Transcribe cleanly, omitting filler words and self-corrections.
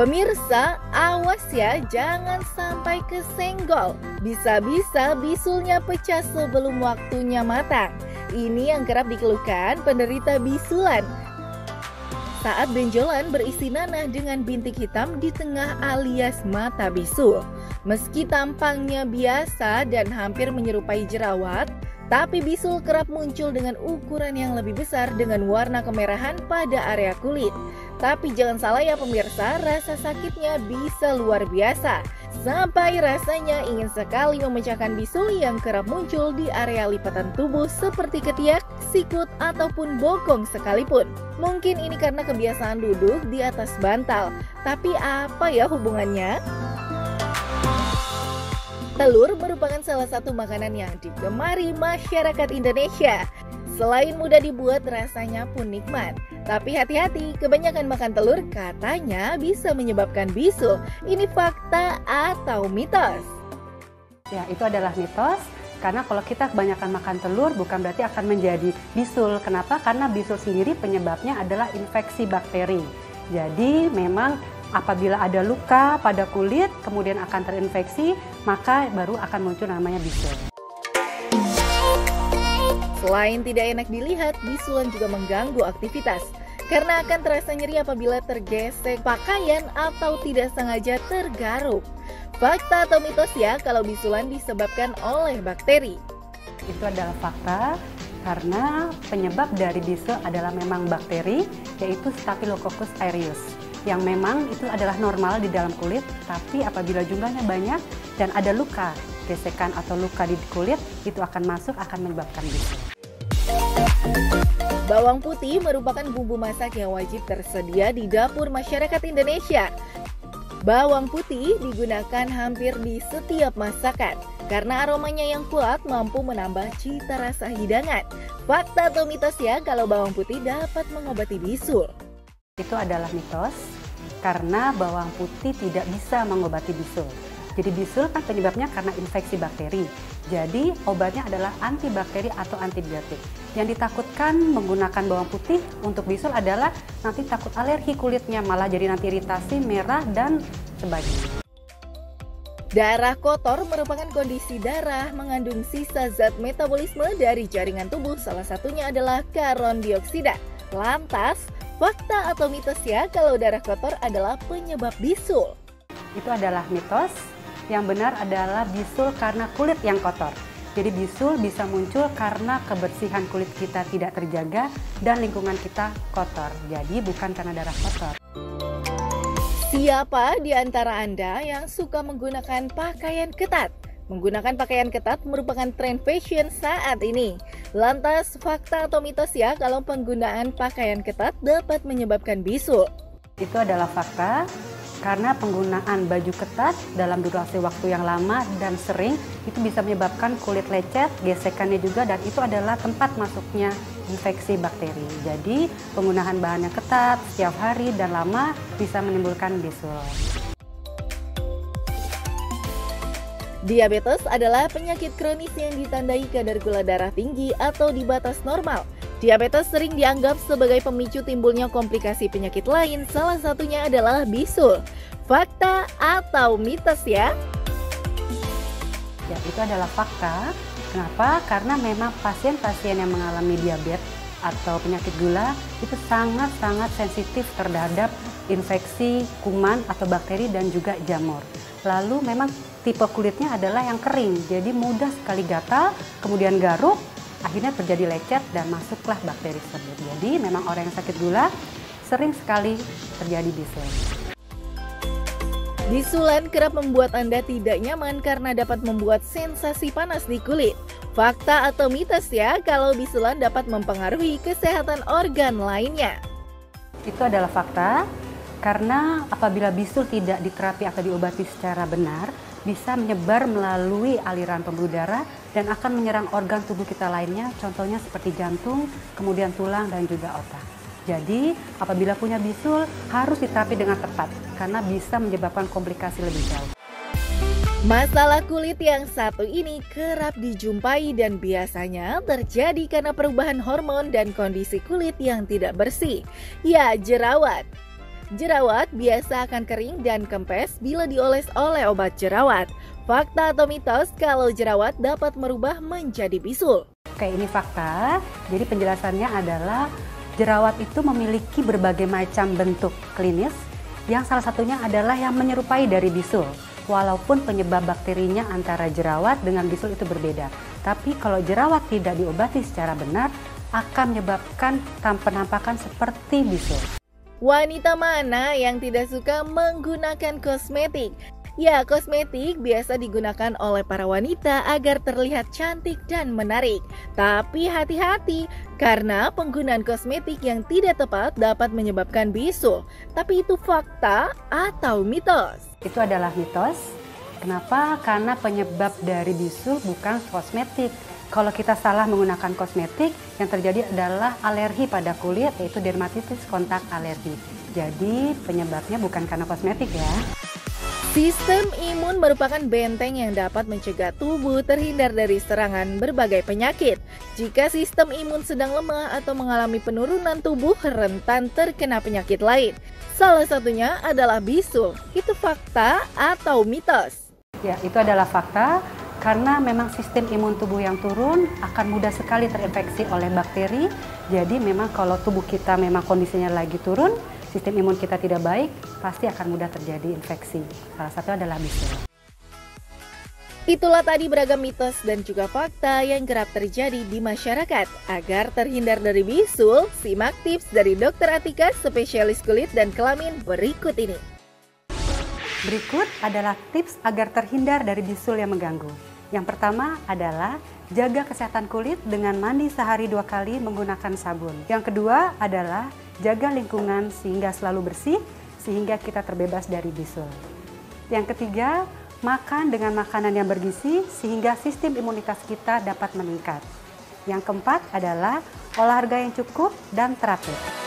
Pemirsa, awas ya, jangan sampai kesenggol. Bisa-bisa bisulnya pecah sebelum waktunya matang. Ini yang kerap dikeluhkan penderita bisulan. Saat benjolan berisi nanah dengan bintik hitam di tengah alias mata bisul. Meski tampangnya biasa dan hampir menyerupai jerawat, tapi bisul kerap muncul dengan ukuran yang lebih besar dengan warna kemerahan pada area kulit. Tapi jangan salah ya pemirsa, rasa sakitnya bisa luar biasa. Sampai rasanya ingin sekali memecahkan bisul yang kerap muncul di area lipatan tubuh seperti ketiak, sikut, ataupun bokong sekalipun. Mungkin ini karena kebiasaan duduk di atas bantal. Tapi apa ya hubungannya? Telur merupakan salah satu makanan yang digemari masyarakat Indonesia. Selain mudah dibuat, rasanya pun nikmat. Tapi hati-hati, kebanyakan makan telur katanya bisa menyebabkan bisul. Ini fakta atau mitos? Ya, itu adalah mitos. Karena kalau kita kebanyakan makan telur bukan berarti akan menjadi bisul. Kenapa? Karena bisul sendiri penyebabnya adalah infeksi bakteri. Jadi memang apabila ada luka pada kulit kemudian akan terinfeksi, maka baru akan muncul namanya bisul. Selain tidak enak dilihat, bisulan juga mengganggu aktivitas. Karena akan terasa nyeri apabila tergesek pakaian atau tidak sengaja tergaruk. Fakta atau mitos ya kalau bisulan disebabkan oleh bakteri? Itu adalah fakta karena penyebab dari bisul adalah memang bakteri, yaitu Staphylococcus aureus. Yang memang itu adalah normal di dalam kulit, tapi apabila jumlahnya banyak dan ada luka, gesekan atau luka di kulit, itu akan menyebabkan bisul. Bawang putih merupakan bumbu masak yang wajib tersedia di dapur masyarakat Indonesia. Bawang putih digunakan hampir di setiap masakan karena aromanya yang kuat mampu menambah cita rasa hidangan. Fakta atau mitos ya kalau bawang putih dapat mengobati bisul? Itu adalah mitos karena bawang putih tidak bisa mengobati bisul. Jadi bisul kan penyebabnya karena infeksi bakteri. Jadi obatnya adalah antibakteri atau antibiotik. Yang ditakutkan menggunakan bawang putih untuk bisul adalah nanti takut alergi kulitnya, malah jadi nanti iritasi, merah, dan sebagainya. Darah kotor merupakan kondisi darah mengandung sisa zat metabolisme dari jaringan tubuh, salah satunya adalah karbon dioksida. Lantas, fakta atau mitos ya kalau darah kotor adalah penyebab bisul? Itu adalah mitos. Yang benar adalah bisul karena kulit yang kotor. Jadi bisul bisa muncul karena kebersihan kulit kita tidak terjaga dan lingkungan kita kotor. Jadi bukan karena darah kotor. Siapa di antara Anda yang suka menggunakan pakaian ketat? Menggunakan pakaian ketat merupakan tren fashion saat ini. Lantas fakta atau mitos ya kalau penggunaan pakaian ketat dapat menyebabkan bisul? Itu adalah fakta. Karena penggunaan baju ketat dalam durasi waktu yang lama dan sering itu bisa menyebabkan kulit lecet, gesekannya juga, dan itu adalah tempat masuknya infeksi bakteri. Jadi penggunaan bahan yang ketat setiap hari dan lama bisa menimbulkan bisul. Diabetes adalah penyakit kronis yang ditandai kadar gula darah tinggi atau di batas normal. Diabetes sering dianggap sebagai pemicu timbulnya komplikasi penyakit lain, salah satunya adalah bisul. Fakta atau mitos ya? Ya, itu adalah fakta. Kenapa? Karena memang pasien-pasien yang mengalami diabetes atau penyakit gula itu sangat-sangat sensitif terhadap infeksi, kuman atau bakteri dan juga jamur. Lalu memang tipe kulitnya adalah yang kering, jadi mudah sekali gatal, kemudian garuk, akhirnya terjadi lecet dan masuklah bakteri tersebut. Jadi memang orang yang sakit gula sering sekali terjadi bisul. Bisulan kerap membuat Anda tidak nyaman karena dapat membuat sensasi panas di kulit. Fakta atau mitos ya kalau bisulan dapat mempengaruhi kesehatan organ lainnya? Itu adalah fakta karena apabila bisul tidak diterapi atau diobati secara benar, bisa menyebar melalui aliran pembuluh darah dan akan menyerang organ tubuh kita lainnya, contohnya seperti jantung, kemudian tulang dan juga otak. Jadi apabila punya bisul harus diterapi dengan tepat karena bisa menyebabkan komplikasi lebih jauh. Masalah kulit yang satu ini kerap dijumpai dan biasanya terjadi karena perubahan hormon dan kondisi kulit yang tidak bersih, ya jerawat. Jerawat biasa akan kering dan kempes bila dioles oleh obat jerawat. Fakta atau mitos kalau jerawat dapat merubah menjadi bisul? Oke, ini fakta. Jadi penjelasannya adalah jerawat itu memiliki berbagai macam bentuk klinis yang salah satunya adalah yang menyerupai dari bisul. Walaupun penyebab bakterinya antara jerawat dengan bisul itu berbeda. Tapi kalau jerawat tidak diobati secara benar akan menyebabkan penampakan seperti bisul. Wanita mana yang tidak suka menggunakan kosmetik? Ya, kosmetik biasa digunakan oleh para wanita agar terlihat cantik dan menarik. Tapi hati-hati, karena penggunaan kosmetik yang tidak tepat dapat menyebabkan bisul. Tapi itu fakta atau mitos? Itu adalah mitos. Kenapa? Karena penyebab dari bisul bukan kosmetik. Kalau kita salah menggunakan kosmetik, yang terjadi adalah alergi pada kulit, yaitu dermatitis kontak alergi. Jadi penyebabnya bukan karena kosmetik ya. Sistem imun merupakan benteng yang dapat mencegah tubuh terhindar dari serangan berbagai penyakit. Jika sistem imun sedang lemah atau mengalami penurunan, tubuh rentan terkena penyakit lain. Salah satunya adalah bisul. Itu fakta atau mitos? Ya, itu adalah fakta. Karena memang sistem imun tubuh yang turun akan mudah sekali terinfeksi oleh bakteri. Jadi memang kalau tubuh kita memang kondisinya lagi turun, sistem imun kita tidak baik, pasti akan mudah terjadi infeksi. Salah satu adalah bisul. Itulah tadi beragam mitos dan juga fakta yang kerap terjadi di masyarakat. Agar terhindar dari bisul, simak tips dari Dr. Atika, spesialis kulit dan kelamin berikut ini. Berikut adalah tips agar terhindar dari bisul yang mengganggu. Yang pertama adalah jaga kesehatan kulit dengan mandi sehari 2 kali menggunakan sabun. Yang kedua adalah jaga lingkungan sehingga selalu bersih sehingga kita terbebas dari bisul. Yang ketiga, makan dengan makanan yang bergizi sehingga sistem imunitas kita dapat meningkat. Yang keempat adalah olahraga yang cukup dan teratur.